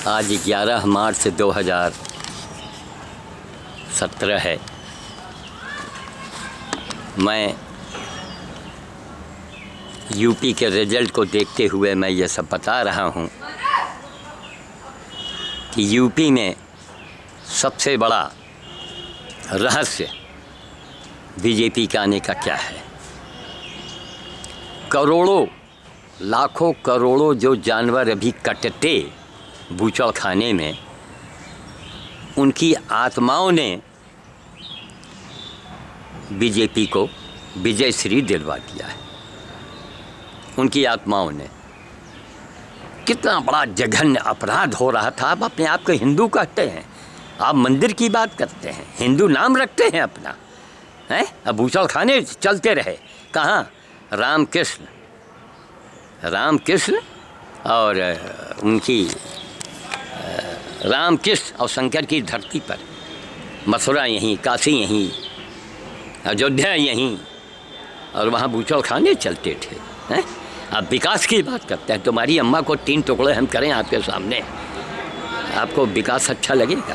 आज 11 मार्च 2017 है। मैं यूपी के रिजल्ट को देखते हुए मैं ये सब बता रहा हूँ कि यूपी में सबसे बड़ा रहस्य बीजेपी के आने का क्या है। करोड़ों लाखों करोड़ों जो जानवर अभी कटते बूचड़ खाने में, उनकी आत्माओं ने बीजेपी को विजय श्री दिलवा दिया है। उनकी आत्माओं ने कितना बड़ा जघन्य अपराध हो रहा था। आप अपने आप को हिंदू कहते हैं, आप मंदिर की बात करते हैं, हिंदू नाम रखते हैं अपना, हैं? अब बूचड़ खाने चलते रहे। कहाँ? रामकृष्ण और उनकी रामकृष्ण और शंकर की धरती पर, मथुरा यहीं, काशी यहीं, अयोध्या यहीं, और वहाँ बूचड़ खाने चलते थे। हैं? आप विकास की बात करते हैं। तुम्हारी अम्मा को 3 टुकड़े हम करें आपके सामने, आपको विकास अच्छा लगेगा?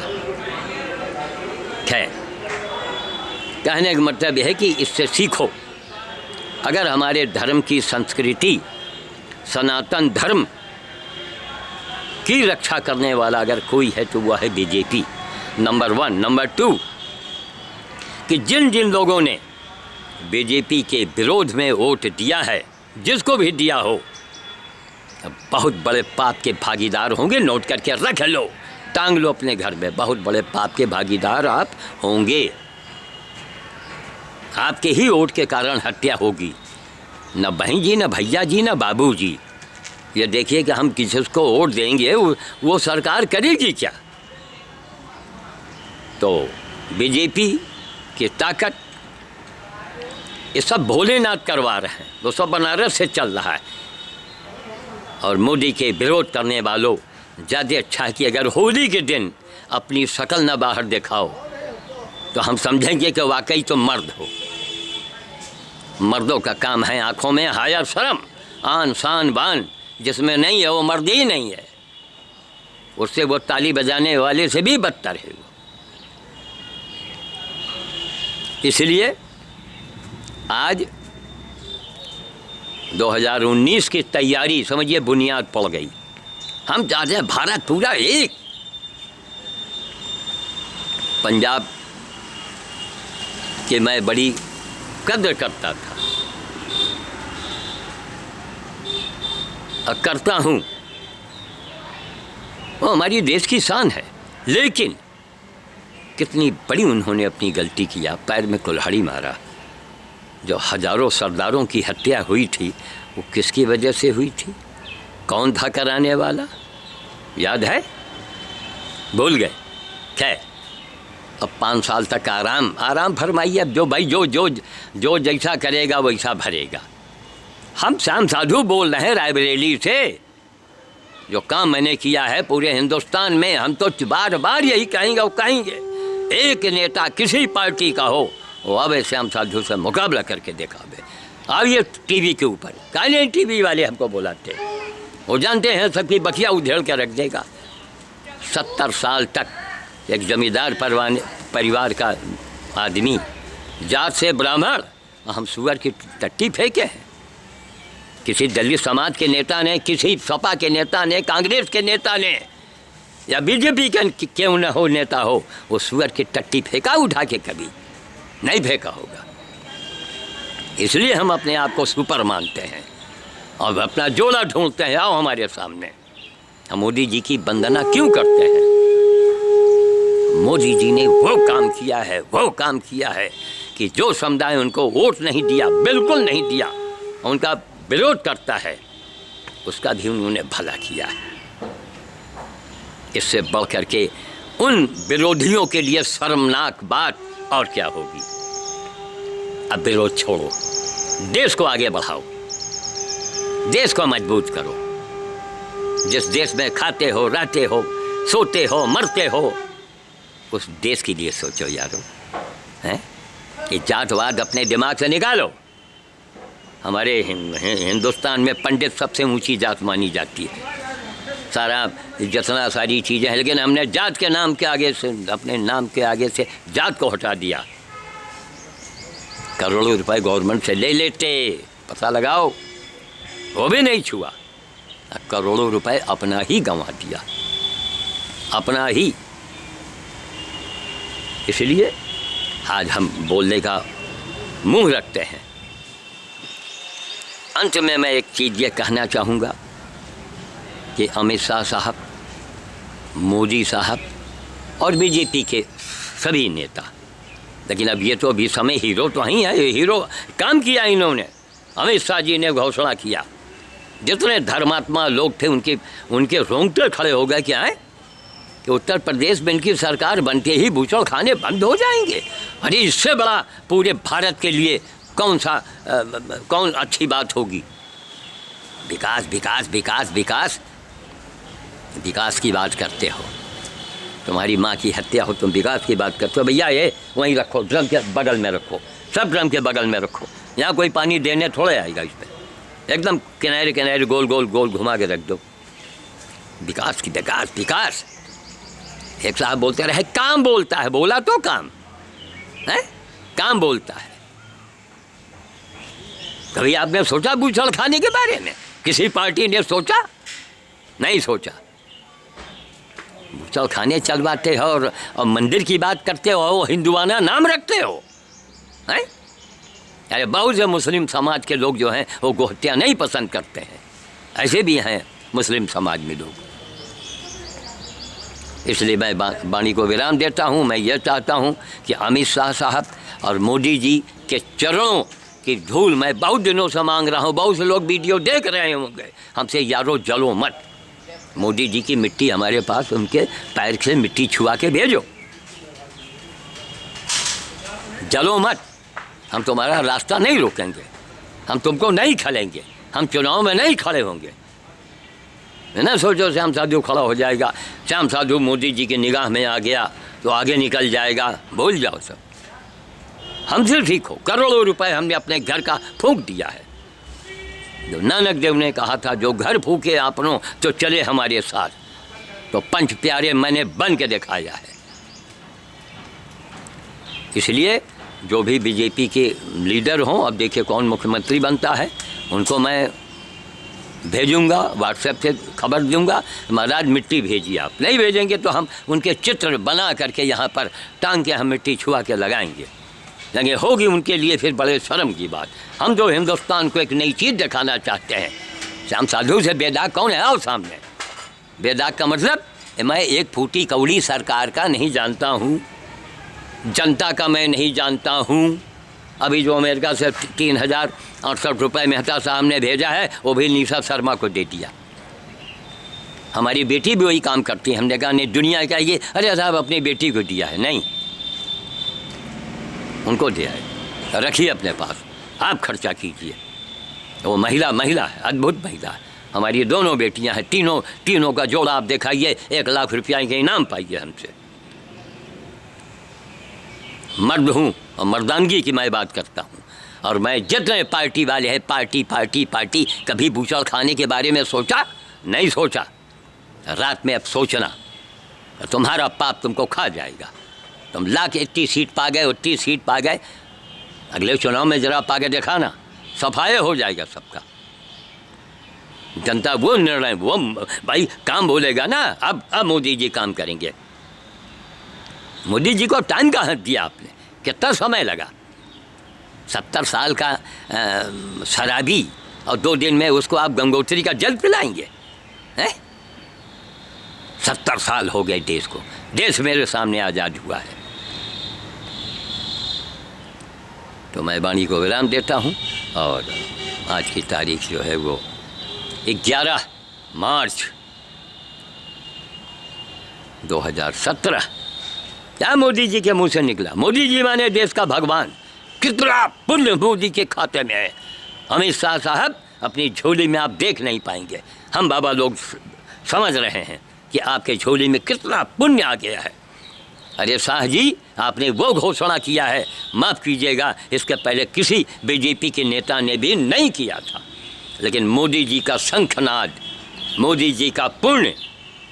खैर, कहने का मतलब यह है कि इससे सीखो। अगर हमारे धर्म की संस्कृति, सनातन धर्म की रक्षा करने वाला अगर कोई है तो वह है बीजेपी, नंबर 1। नंबर 2 कि जिन जिन लोगों ने बीजेपी के विरोध में वोट दिया है, जिसको भी दिया हो, बहुत बड़े पाप के भागीदार होंगे। नोट करके रख लो, टांग लो अपने घर में। बहुत बड़े पाप के भागीदार आप होंगे। आपके ही वोट के कारण हत्या होगी। न बहन जी, न भैया जी, न बाबू जी। ये देखिए कि हम किसको वोट देंगे, वो सरकार करेगी क्या? तो बीजेपी की ताकत, ये सब भोलेनाथ करवा रहे हैं, वो सब बनारस से चल रहा है। और मोदी के विरोध करने वालों, ज़्यादा अच्छा है कि अगर होली के दिन अपनी शक्ल न बाहर दिखाओ तो हम समझेंगे कि वाकई तो मर्द हो। मर्दों का काम है आँखों में हाया शर्म, आन शान बान। जिसमें नहीं है वो मर्द ही नहीं है। उससे वो ताली बजाने वाले से भी बदतर है वो। इसलिए आज 2019 की तैयारी समझिए बुनियाद पड़ गई। हम चाहते हैं भारत पूरा एक। पंजाब के मैं बड़ी कद्र करता था और करता हूँ, वो हमारी देश की शान है। लेकिन कितनी बड़ी उन्होंने अपनी गलती किया, पैर में कुल्हाड़ी मारा। जो हजारों सरदारों की हत्या हुई थी वो किसकी वजह से हुई थी? कौन था कराने वाला? याद है? भूल गए? खैर, अब 5 साल तक आराम फरमाइए। अब जो भाई जो जैसा करेगा वैसा भरेगा। हम श्याम साधु बोल रहे हैं रायबरेली से। जो काम मैंने किया है पूरे हिंदुस्तान में, हम तो बार बार यही कहेंगे और कहेंगे। एक नेता किसी पार्टी का हो, वो अब श्याम साधु से मुकाबला करके दिखावे। अब ये टीवी के ऊपर काले टीवी वाले हमको बुलाते हैं, वो जानते हैं सबकी बखिया उधेड़ के रख देगा। 70 साल तक एक जमींदार परिवार का आदमी, जात से ब्राह्मण, हम सुअर की टट्टी फेंके हैं। किसी दलित समाज के नेता ने, किसी सपा के नेता ने, कांग्रेस के नेता ने, या बीजेपी के क्यों न हो नेता हो, वो सुअर की टट्टी फेंका उठा के? कभी नहीं फेंका होगा। इसलिए हम अपने आप को सुपर मानते हैं और अपना जोड़ा ढूंढते हैं। आओ हमारे सामने। हम मोदी जी की वंदना क्यों करते हैं? मोदी जी ने वो काम किया है कि जो समुदाय उनको वोट नहीं दिया, बिल्कुल नहीं दिया, उनका विरोध करता है, उसका भी उन्होंने भला किया है। इससे बढ़ करके उन विरोधियों के लिए शर्मनाक बात और क्या होगी? अब विरोध छोड़ो, देश को आगे बढ़ाओ, देश को मजबूत करो। जिस देश में खाते हो, रहते हो, सोते हो, मरते हो, उस देश के लिए सोचो यारो। हैं? ये जातवाद अपने दिमाग से निकालो। हमारे हिंदुस्तान में पंडित सबसे ऊंची जात मानी जाती है। सारा जितना सारी चीज़ें हैं, लेकिन हमने जात के नाम के आगे से, अपने नाम के आगे से जात को हटा दिया। करोड़ों रुपए गवर्नमेंट से ले लेते, पता लगाओ, वो भी नहीं छुआ। करोड़ों रुपए अपना ही गंवा दिया, अपना ही। इसलिए आज हम बोलने का मुंह रखते हैं। अंत में मैं एक चीज़ ये कहना चाहूँगा कि अमित शाह साहब, मोदी साहब और बीजेपी के सभी नेता, लेकिन अब ये तो अभी समय, हीरो तो वहीं है, हीरो काम किया इन्होंने। अमित शाह जी ने घोषणा किया, जितने धर्मात्मा लोग थे उनके रोंगटे खड़े हो गए। क्या है कि उत्तर प्रदेश में इनकी सरकार बनते ही बूचड़ खाने बंद हो जाएंगे। अरे इससे बड़ा पूरे भारत के लिए कौन अच्छी बात होगी। विकास विकास विकास विकास विकास की बात करते हो, तुम्हारी माँ की हत्या हो, तुम विकास की बात करते हो। भैया ये वहीं रखो, ड्रम के बगल में रखो, सब ड्रम के बगल में रखो। यहाँ कोई पानी देने थोड़े आएगा, इस पर एकदम किनारे किनारे गोल गोल गोल घुमा के रख दो। विकास की विकास विकास। एक साहब बोलते रहे काम बोलता है, बोला तो काम है, काम बोलता है। कभी आपने सोचा बूचड़ खाने के बारे में? किसी पार्टी ने सोचा? नहीं सोचा। बूचड़ खाने चलवाते हो और मंदिर की बात करते हो, वो हिंदुआना नाम रखते हो, हैं? अरे बहुत से मुस्लिम समाज के लोग जो हैं वो गोहत्या नहीं पसंद करते हैं, ऐसे भी हैं मुस्लिम समाज में लोग। इसलिए मैं वाणी को विराम देता हूँ। मैं ये चाहता हूँ कि अमित शाह साहब और मोदी जी के चरणों की धूल मैं बहुत दिनों से मांग रहा हूँ। बहुत से लोग वीडियो देख रहे होंगे, हमसे यारो जलो मत। मोदी जी की मिट्टी हमारे पास, उनके पैर से मिट्टी छुआ के भेजो, जलो मत। हम तुम्हारा रास्ता नहीं रोकेंगे, हम तुमको नहीं खलेंगे, हम चुनाव में नहीं खड़े होंगे। ना सोचो श्याम साधु खड़ा हो जाएगा, श्याम साधु मोदी जी की निगाह में आ गया तो आगे निकल जाएगा, भूल जाओ सब। हमसे ठीक हो। करोड़ों रुपए हमने अपने घर का फूंक दिया है। जो नानक देव ने कहा था, जो घर फूके आपनों तो चले हमारे साथ, तो पंच प्यारे मैंने बन के दिखाया है। इसलिए जो भी बीजेपी के लीडर हों, अब देखिए कौन मुख्यमंत्री बनता है, उनको मैं भेजूंगा, व्हाट्सएप से खबर दूंगा, महाराज मिट्टी भेजिए। आप नहीं भेजेंगे तो हम उनके चित्र बना करके यहाँ पर टांग के हम मिट्टी छुआ के लगाएंगे। लेकिन होगी उनके लिए फिर बड़े शर्म की बात। हम जो हिंदुस्तान को एक नई चीज़ दिखाना चाहते हैं। श्याम साधु से बेदाग कौन है? आओ सामने। बेदाग का मतलब, मैं एक फूटी कौड़ी सरकार का नहीं जानता हूँ, जनता का मैं नहीं जानता हूँ। अभी जो अमेरिका से 3068 रुपये मेहता साहब ने भेजा है, वो भी निशा शर्मा को दे दिया। हमारी बेटी भी वही काम करती है। हमने कहा नहीं, दुनिया का ये, अरे साहब अपनी बेटी को दिया है, नहीं, उनको दिया है, रखिए अपने पास, आप खर्चा कीजिए। वो महिला है, अद्भुत महिला है। हमारी दोनों बेटियां हैं, तीनों का जोड़ा आप दिखाइए, 1 लाख रुपया के इनाम पाइए हमसे। मर्द हूँ और मर्दानगी की मैं बात करता हूँ। और मैं जितने पार्टी वाले हैं, पार्टी कभी बूचड़ खाने के बारे में सोचा? नहीं सोचा। रात में अब सोचना, तुम्हारा पाप तुमको खा जाएगा। तुम लाख 80 सीट पा गए, 80 सीट पा गए, अगले चुनाव में जरा पा के दिखाना, सफाई हो जाएगा सबका। जनता वो निर्णय, वो भाई काम बोलेगा ना। अब मोदी जी काम करेंगे। मोदी जी को टाइम कहाँ दिया आपने? कितना समय लगा? 70 साल का शराबी, और 2 दिन में उसको आप गंगोत्री का जल पिलाएंगे? हैं? 70 साल हो गए देश को। देश मेरे सामने आज़ाद हुआ है। तो मैं वाणी को विराम देता हूँ। और आज की तारीख जो है वो 11 मार्च 2017। क्या मोदी जी के मुंह से निकला? मोदी जी माने देश का भगवान। कितना पुण्य मोदी के खाते में है। अमित शाह साहब अपनी झोली में आप देख नहीं पाएंगे। हम बाबा लोग समझ रहे हैं कि आपके झोली में कितना पुण्य आ गया है। अरे शाह जी, आपने वो घोषणा किया है, माफ़ कीजिएगा, इसके पहले किसी बीजेपी के नेता ने भी नहीं किया था। लेकिन मोदी जी का शंखनाद, मोदी जी का पुण्य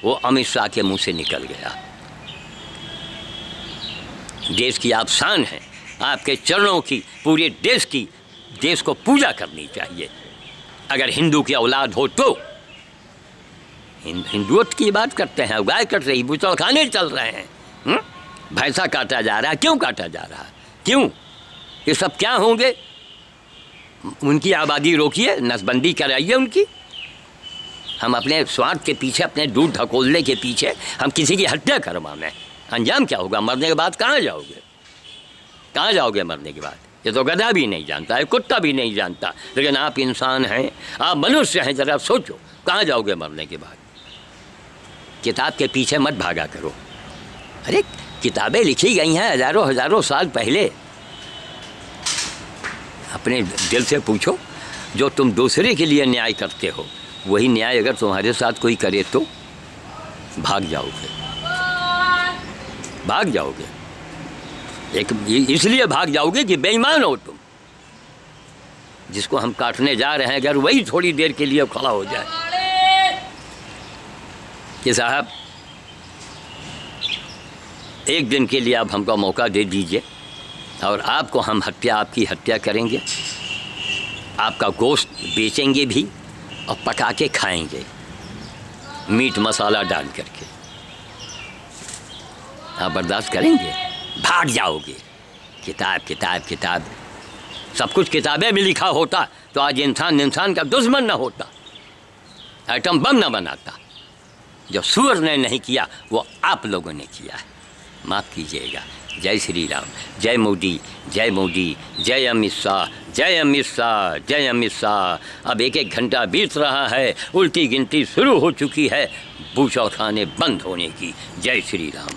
वो अमित शाह के मुंह से निकल गया। देश की आप शान है, आपके चरणों की, पूरे देश को पूजा करनी चाहिए। अगर हिंदू की औलाद हो तो हिंदुत्व की बात करते हैं, गाय कट रही, बुचड़खाने चल रहे हैं, भैंसा काटा जा रहा है। क्यों काटा जा रहा है? क्यों? ये सब क्या होंगे? उनकी आबादी रोकिए, नसबंदी कराइए उनकी। हम अपने स्वार्थ के पीछे, अपने दूध ढकोलने के पीछे हम किसी की हत्या करवाएं, अंजाम क्या होगा? मरने के बाद कहाँ जाओगे? कहाँ जाओगे मरने के बाद? ये तो गधा भी नहीं जानता है, कुत्ता भी नहीं जानता, लेकिन आप इंसान हैं, आप मनुष्य हैं। जरा सोचो, कहाँ जाओगे मरने के बाद? किताब के पीछे मत भागा करो। अरे किताबें लिखी गई हैं हजारों हजारों साल पहले। अपने दिल से पूछो, जो तुम दूसरे के लिए न्याय करते हो, वही न्याय अगर तुम्हारे साथ कोई करे तो भाग जाओगे, भाग जाओगे। इसलिए भाग जाओगे कि बेईमान हो तुम। जिसको हम काटने जा रहे हैं, अगर वही थोड़ी देर के लिए खड़ा हो जाए कि साहब एक दिन के लिए आप हमको मौका दे दीजिए और आपकी हत्या करेंगे, आपका गोश्त बेचेंगे भी और पका के खाएंगे, मीट मसाला डाल करके। आप बर्दाश्त करेंगे? भाग जाओगे। किताब किताब किताब, सब कुछ किताबें में लिखा होता तो आज इंसान का दुश्मन न होता, एटम बम न बनाता। जो सूअर ने नहीं किया वो आप लोगों ने किया है, माफ़ कीजिएगा। जय श्री राम, जय मोदी, जय मोदी, जय अमित शाह, जय अमित शाह, जय अमित शाह। अब एक घंटा बीत रहा है, उल्टी गिनती शुरू हो चुकी है बूचड़खाने बंद होने की। जय श्री राम।